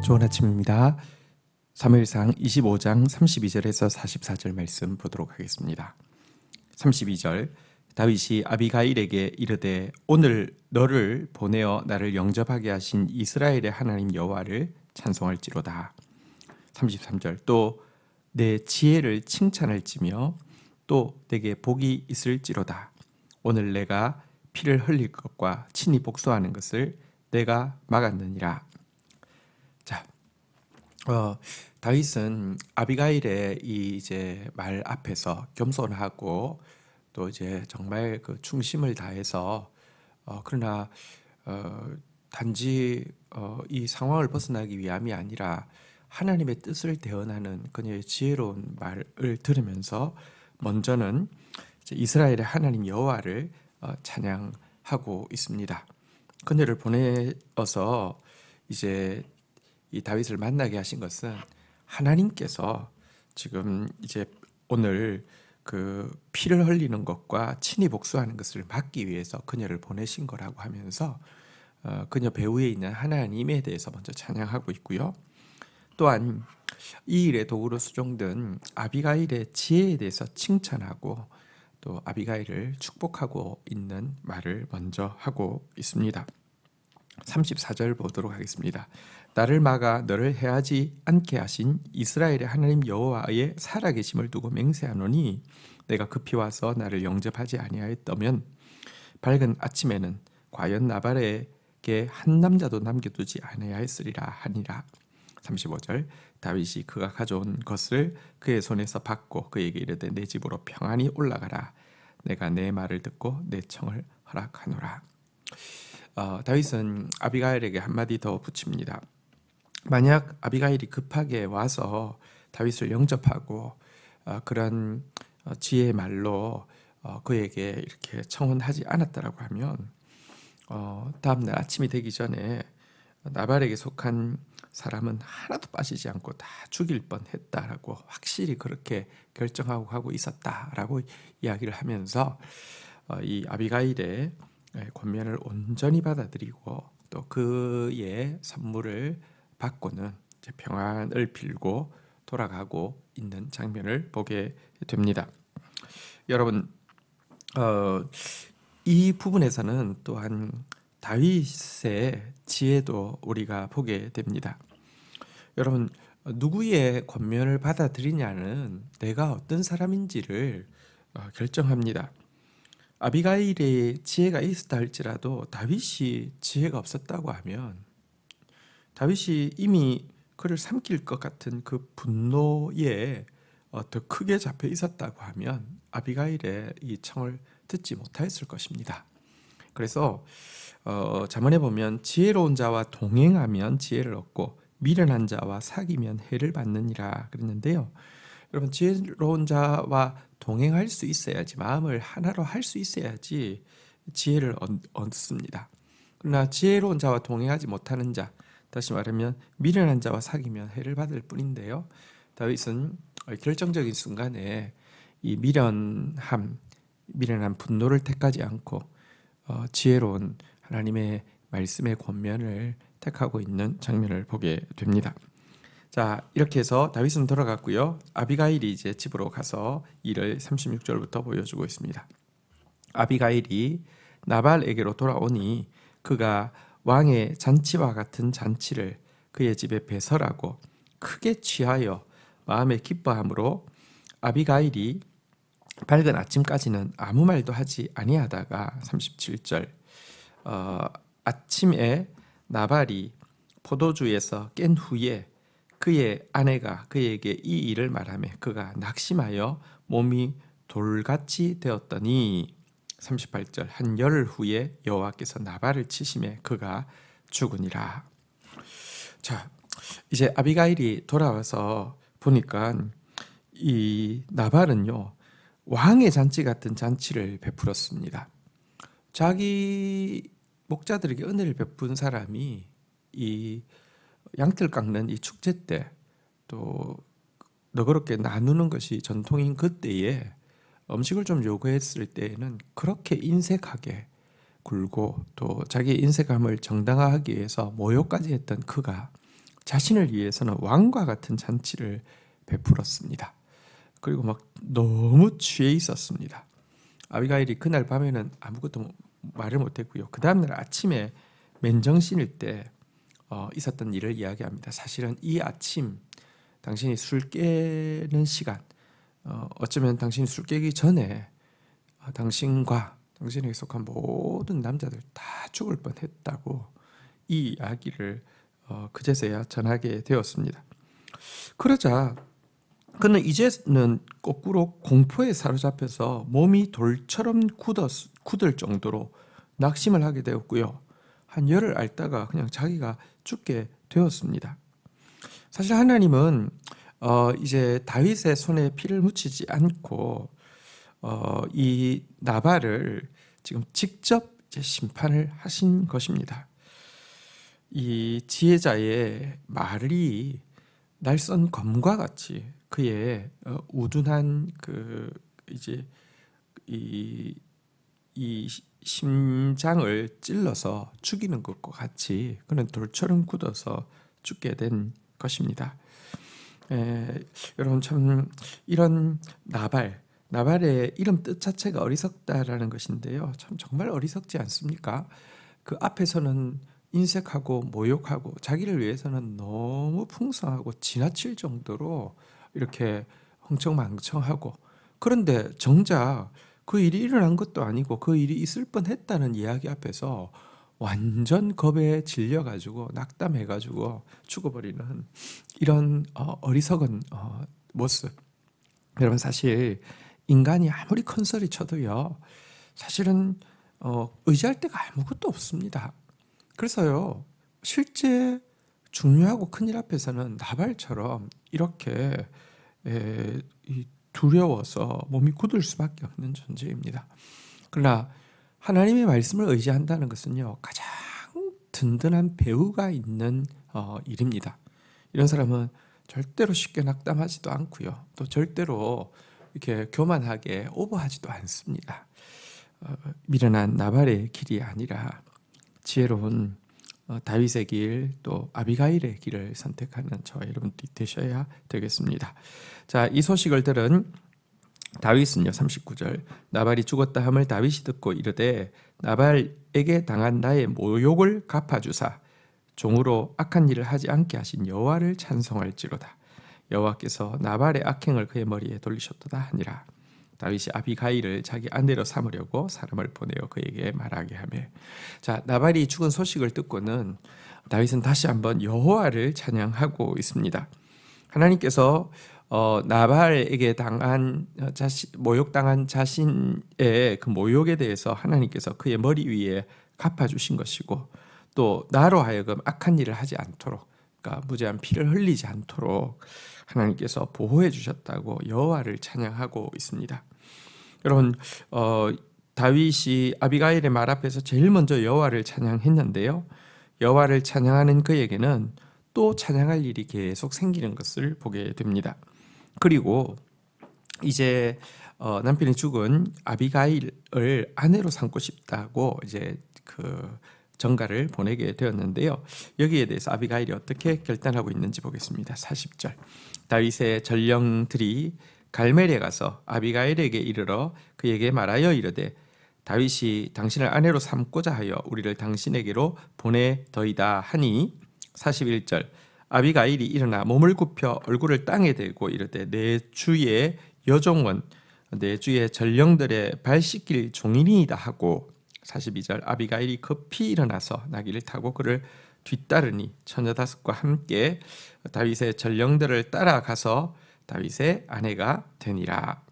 좋은 아침입니다. 사무엘상 25장 32절에서 44절 말씀 보도록 하겠습니다. 32절 다윗이 아비가일에게 이르되 오늘 너를 보내어 나를 영접하게 하신 이스라엘의 하나님 여호와를 찬송할지로다. 33절 또 내 지혜를 칭찬할지며 또 내게 복이 있을지로다. 오늘 내가 피를 흘릴 것과 친히 복수하는 것을 내가 막았느니라. 자, 다윗은 아비가일의 이 이제 말 앞에서 겸손하고 또 이제 정말 그 충심을 다해서 그러나 단지 이 상황을 벗어나기 위함이 아니라 하나님의 뜻을 대언하는 그녀의 지혜로운 말을 들으면서 먼저는 이제 이스라엘의 하나님 여호와를 찬양하고 있습니다. 그녀를 보내어서 이제 이 다윗을 만나게 하신 것은 하나님께서 지금 이제 오늘 그 피를 흘리는 것과 친히 복수하는 것을 막기 위해서 그녀를 보내신 거라고 하면서 그녀 배후에 있는 하나님에 대해서 먼저 찬양하고 있고요. 또한 이 일에 도구로 수종된 아비가일의 지혜에 대해서 칭찬하고 또 아비가일을 축복하고 있는 말을 먼저 하고 있습니다. 34절 보도록 하겠습니다. 나를 막아 너를 해하지 않게 하신 이스라엘의 하나님 여호와의 살아계심을 두고 맹세하노니 내가 급히 와서 나를 영접하지 아니하였다면 밝은 아침에는 과연 나발에게 한 남자도 남겨두지 아니하였으리라 하니라. 35절 다윗이 그가 가져온 것을 그의 손에서 받고 그에게 이르되 내 집으로 평안히 올라가라. 내가 내 말을 듣고 내 청을 허락하노라. 다윗은 아비가일에게 한마디 더 붙입니다. 만약 아비가일이 급하게 와서 다윗을 영접하고 그런 지혜의 말로 그에게 이렇게 청혼하지 않았다라고 하면 다음날 아침이 되기 전에 나발에게 속한 사람은 하나도 빠지지 않고 다 죽일 뻔했다라고 확실히 그렇게 결정하고 하고 있었다라고 이야기를 하면서 이 아비가일의 권면을 온전히 받아들이고 또 그의 선물을 받고는 이제 평안을 빌고 돌아가고 있는 장면을 보게 됩니다. 여러분, 이 부분에서는 또한 다윗의 지혜도 우리가 보게 됩니다. 여러분, 누구의 권면을 받아들이냐는 내가 어떤 사람인지를 결정합니다. 아비가일의 지혜가 있었다 할지라도 다윗이 지혜가 없었다고 하면 다윗이 이미 그를 삼킬 것 같은 그 분노에 더 크게 잡혀 있었다고 하면 아비가일의 이 청을 듣지 못하였을 것입니다. 그래서 잠언에 보면 지혜로운 자와 동행하면 지혜를 얻고 미련한 자와 사귀면 해를 받느니라 그랬는데요. 여러분, 지혜로운 자와 동행할 수 있어야지, 마음을 하나로 할 수 있어야지 지혜를 얻습니다. 그러나 지혜로운 자와 동행하지 못하는 자, 다시 말하면 미련한 자와 사귀면 해를 받을 뿐인데요. 다윗은 결정적인 순간에 이 미련한 분노를 택하지 않고 지혜로운 하나님의 말씀의 권면을 택하고 있는 장면을 보게 됩니다. 자, 이렇게 해서 다윗은 돌아갔고요. 아비가일이 이제 집으로 가서 일을 36절부터 보여주고 있습니다. 아비가일이 나발에게로 돌아오니 그가 왕의 잔치와 같은 잔치를 그의 집에 배설하고 크게 취하여 마음에 기뻐함으로 아비가일이 밝은 아침까지는 아무 말도 하지 아니하다가 37절 아침에 나발이 포도주에서 깬 후에 그의 아내가 그에게 이 일을 말하며 그가 낙심하여 몸이 돌같이 되었더니 38절 한 열흘 후에 여호와께서 나발을 치심에 그가 죽으니라. 자, 이제 아비가일이 돌아와서 보니까 이 나발은요 왕의 잔치 같은 잔치를 베풀었습니다. 자기 목자들에게 은혜를 베푼 사람이 이 양털 깎는 이 축제 때 또 너그럽게 나누는 것이 전통인 그때에 음식을 좀 요구했을 때에는 그렇게 인색하게 굴고 또 자기의 인색함을 정당화하기 위해서 모욕까지 했던 그가 자신을 위해서는 왕과 같은 잔치를 베풀었습니다. 그리고 막 너무 취해 있었습니다. 아비가일이 그날 밤에는 아무것도 말을 못했고요. 그 다음날 아침에 맨정신일 때 있었던 일을 이야기합니다. 사실은 이 아침 당신이 술 깨는 시간, 어쩌면 당신이 술 깨기 전에 당신과 당신에게 속한 모든 남자들 다 죽을 뻔했다고 이 이야기를 그제서야 전하게 되었습니다. 그러자 그는 이제는 거꾸로 공포에 사로잡혀서 몸이 돌처럼 굳을 정도로 낙심을 하게 되었고요. 한 열흘 앓다가 그냥 자기가 죽게 되었습니다. 사실 하나님은 이제 다윗의 손에 피를 묻히지 않고 이 나발을 지금 직접 이제 심판을 하신 것입니다. 이 지혜자의 말이 날선 검과 같이 그의 우둔한 그 이제 이 심장을 찔러서 죽이는 것과 같이 그는 돌처럼 굳어서 죽게 된 것입니다. 여러분 참 이런 나발의 이름 뜻 자체가 어리석다라는 것인데요. 참 정말 어리석지 않습니까? 그 앞에서는 인색하고 모욕하고 자기를 위해서는 너무 풍성하고 지나칠 정도로 이렇게 흥청망청하고, 그런데 정작 그 일이 일어난 것도 아니고 그 일이 있을 뻔했다는 이야기 앞에서 완전 겁에 질려가지고 낙담해가지고 죽어버리는 이런 어리석은 모습. 여러분 사실 인간이 아무리 큰 소리 쳐도요 사실은 의지할 데가 아무것도 없습니다. 그래서요 실제 중요하고 큰일 앞에서는 나발처럼 이렇게 두려워서 몸이 굳을 수밖에 없는 존재입니다. 그러나 하나님의 말씀을 의지한다는 것은요 가장 든든한 배후가 있는 일입니다. 이런 사람은 절대로 쉽게 낙담하지도 않고요, 또 절대로 이렇게 교만하게 오버하지도 않습니다. 미련한 나발의 길이 아니라 지혜로운 다윗의 길, 또 아비가일의 길을 선택하는 저와 여러분들이 되셔야 되겠습니다. 자, 이 소식을 들은 다윗은요 39절 나발이 죽었다 함을 다윗이 듣고 이르되 나발에게 당한 나의 모욕을 갚아주사 종으로 악한 일을 하지 않게 하신 여호와를 찬송할지로다. 여호와께서 나발의 악행을 그의 머리에 돌리셨도다 하니라. 다윗이 아비가일을 자기 아내로 삼으려고 사람을 보내어 그에게 말하게 하며, 자, 나발이 죽은 소식을 듣고는 다윗은 다시 한번 여호와를 찬양하고 있습니다. 하나님께서 나발에게 당한 모욕당한 자신의 그 모욕에 대해서 하나님께서 그의 머리 위에 갚아주신 것이고, 또 나로 하여금 악한 일을 하지 않도록, 그러니까 무죄한 피를 흘리지 않도록 하나님께서 보호해 주셨다고 여호와를 찬양하고 있습니다. 여러분 다윗이 아비가일의 말 앞에서 제일 먼저 여호와를 찬양했는데요, 여호와를 찬양하는 그에게는 또 찬양할 일이 계속 생기는 것을 보게 됩니다. 그리고 이제 남편이 죽은 아비가일을 아내로 삼고 싶다고 이제 그 전가를 보내게 되었는데요, 여기에 대해서 아비가일이 어떻게 결단하고 있는지 보겠습니다. 40절 다윗의 전령들이 갈멜에 가서 아비가일에게 이르러 그에게 말하여 이르되 다윗이 당신을 아내로 삼고자 하여 우리를 당신에게로 보내더이다 하니, 41절 아비가일이 일어나 몸을 굽혀 얼굴을 땅에 대고 이르되 내 주의 여종은 내 주의 전령들의 발 씻길 종이니이다 하고, 42절 아비가일이 급히 일어나서 나귀를 타고 그를 뒤따르니 처녀 다섯과 함께 다윗의 전령들을 따라가서 다윗의 아내가 되니라.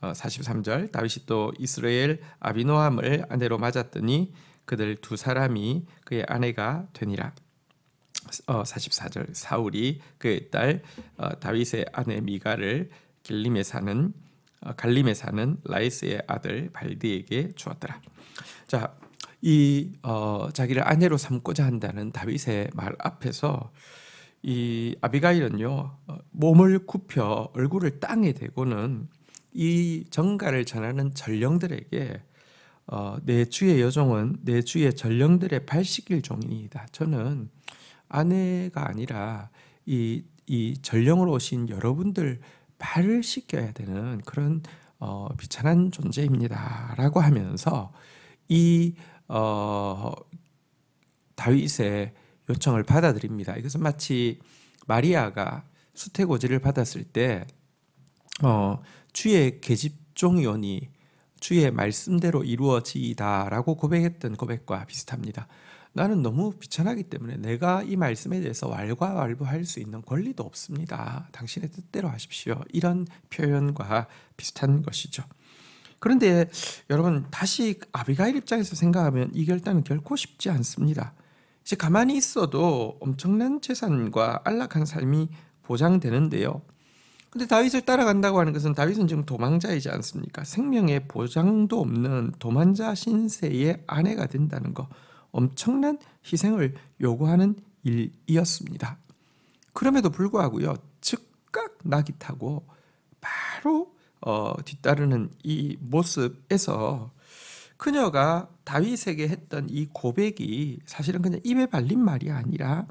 43절 다윗이 또 이스라엘 아비노함을 아내로 맞았더니 그들 두 사람이 그의 아내가 되니라. 44절 사울이 그의 딸 다윗의 아내 미갈을 갈림에 사는 라이스의 아들 발디에게 주었더라. 자, 이 자기를 아내로 삼고자 한다는 다윗의 말 앞에서 이 아비가일은요 몸을 굽혀 얼굴을 땅에 대고는 이 전가를 전하는 전령들에게 내 주의 여종은 내 주의 전령들의 발 씻길 종이니이다. 저는 아내가 아니라 이 전령으로 오신 여러분들 발을 씻겨야 되는 그런 비천한 존재입니다라고 하면서 이 다윗의 요청을 받아들입니다. 이것은 마치 마리아가 수태고지를 받았을 때 주의 계집종이오니 주의 말씀대로 이루어지이다라고 고백했던 고백과 비슷합니다. 나는 너무 비천하기 때문에 내가 이 말씀에 대해서 왈가왈부할 수 있는 권리도 없습니다. 당신의 뜻대로 하십시오. 이런 표현과 비슷한 것이죠. 그런데 여러분, 다시 아비가일 입장에서 생각하면 이 결단은 결코 쉽지 않습니다. 이제 가만히 있어도 엄청난 재산과 안락한 삶이 보장되는데요. 근데 다윗을 따라간다고 하는 것은 다윗은 지금 도망자이지 않습니까? 생명의 보장도 없는 도망자 신세의 아내가 된다는 거, 엄청난 희생을 요구하는 일이었습니다. 그럼에도 불구하고요, 즉각 낙이 타고 바로 뒤따르는 이 모습에서 그녀가 다윗에게 했던 이 고백이 사실은 그냥 입에 발린 말이 아니라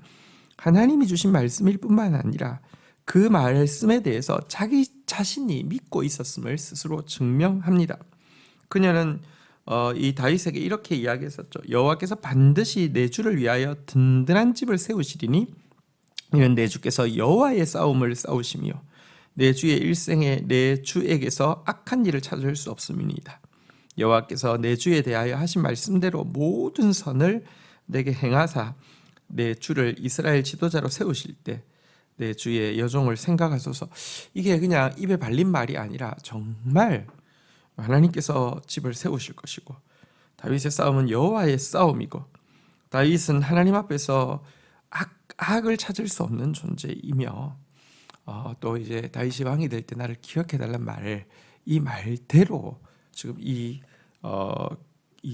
하나님이 주신 말씀일 뿐만 아니라 그 말씀에 대해서 자기 자신이 믿고 있었음을 스스로 증명합니다. 그녀는 이 다윗에게 이렇게 이야기했었죠. 여호와께서 반드시 내 주를 위하여 든든한 집을 세우시리니 이는 내 주께서 여호와의 싸움을 싸우시며 내 주의 일생에 내 주에게서 악한 일을 찾을 수 없음이니이다. 여호와께서 내 주에 대하여 하신 말씀대로 모든 선을 내게 행하사 내 주를 이스라엘 지도자로 세우실 때 내 주의 여종을 생각하소서. 이게 그냥 입에 발린 말이 아니라 정말 하나님께서 집을 세우실 것이고 다윗의 싸움은 여호와의 싸움이고 다윗은 하나님 앞에서 악을 찾을 수 없는 존재이며 또 이제 다윗이 왕이 될 때 나를 기억해달란 말을 이 말대로 지금 이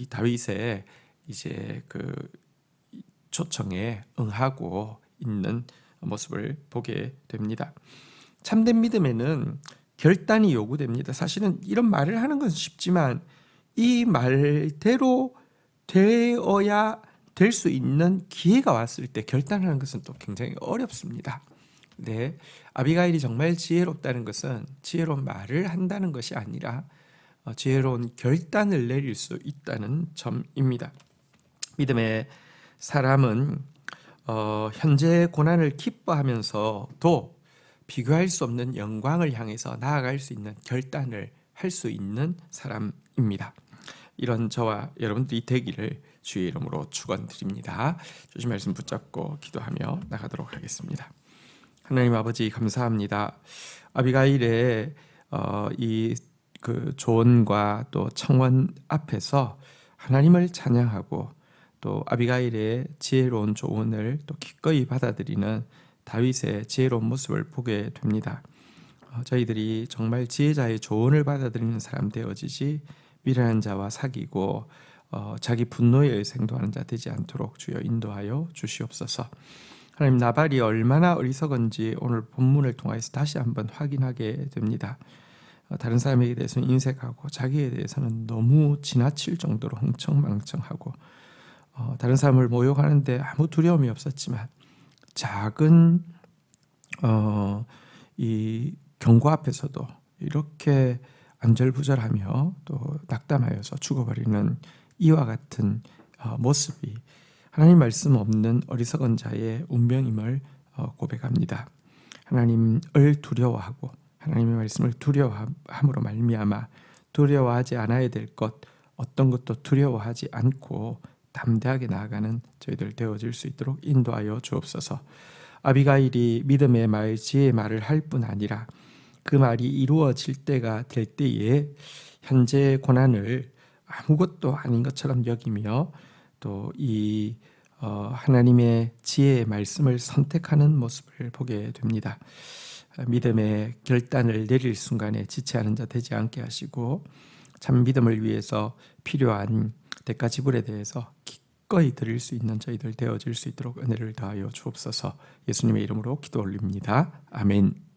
다윗의 이제 그 초청에 응하고 있는 모습을 보게 됩니다. 참된 믿음에는 결단이 요구됩니다. 사실은 이런 말을 하는 것은 쉽지만 이 말대로 되어야 될 수 있는 기회가 왔을 때 결단하는 것은 또 굉장히 어렵습니다. 네, 아비가일이 정말 지혜롭다는 것은 지혜로운 말을 한다는 것이 아니라 지혜로운 결단을 내릴 수 있다는 점입니다. 믿음의 사람은 현재의 고난을 기뻐하면서도 비교할 수 없는 영광을 향해서 나아갈 수 있는 결단을 할 수 있는 사람입니다. 이런 저와 여러분들이 되기를 주의 이름으로 축원드립니다. 주신 말씀 붙잡고 기도하며 나가도록 하겠습니다. 하나님 아버지 감사합니다. 아비가일의 이 그 조언과 또 청원 앞에서 하나님을 찬양하고 또 아비가일의 지혜로운 조언을 또 기꺼이 받아들이는 다윗의 지혜로운 모습을 보게 됩니다. 저희들이 정말 지혜자의 조언을 받아들이는 사람 되어지지 미련한 자와 사귀고 자기 분노에 의해서 행동하는 자 되지 않도록 주여 인도하여 주시옵소서. 하나님, 나발이 얼마나 어리석은지 오늘 본문을 통해서 다시 한번 확인하게 됩니다. 다른 사람에게 대해서는 인색하고 자기에 대해서는 너무 지나칠 정도로 흥청망청하고 다른 사람을 모욕하는데 아무 두려움이 없었지만 작은 이 경고 앞에서도 이렇게 안절부절하며 또 낙담하여서 죽어버리는 이와 같은 모습이 하나님 말씀 없는 어리석은 자의 운명임을 고백합니다. 하나님을 두려워하고 하나님의 말씀을 두려워함으로 말미암아 두려워하지 않아야 될 것 어떤 것도 두려워하지 않고 담대하게 나아가는 저희들 되어질 수 있도록 인도하여 주옵소서. 아비가일이 믿음의 말, 지혜의 말을 할 뿐 아니라 그 말이 이루어질 때가 될 때에 현재의 고난을 아무것도 아닌 것처럼 여기며 또 이 하나님의 지혜의 말씀을 선택하는 모습을 보게 됩니다. 믿음의 결단을 내릴 순간에 지체하는 자 되지 않게 하시고 참 믿음을 위해서 필요한 대가 지불에 대해서 기꺼이 드릴 수 있는 저희들 되어질 수 있도록 은혜를 더하여 주옵소서. 예수님의 이름으로 기도 올립니다. 아멘.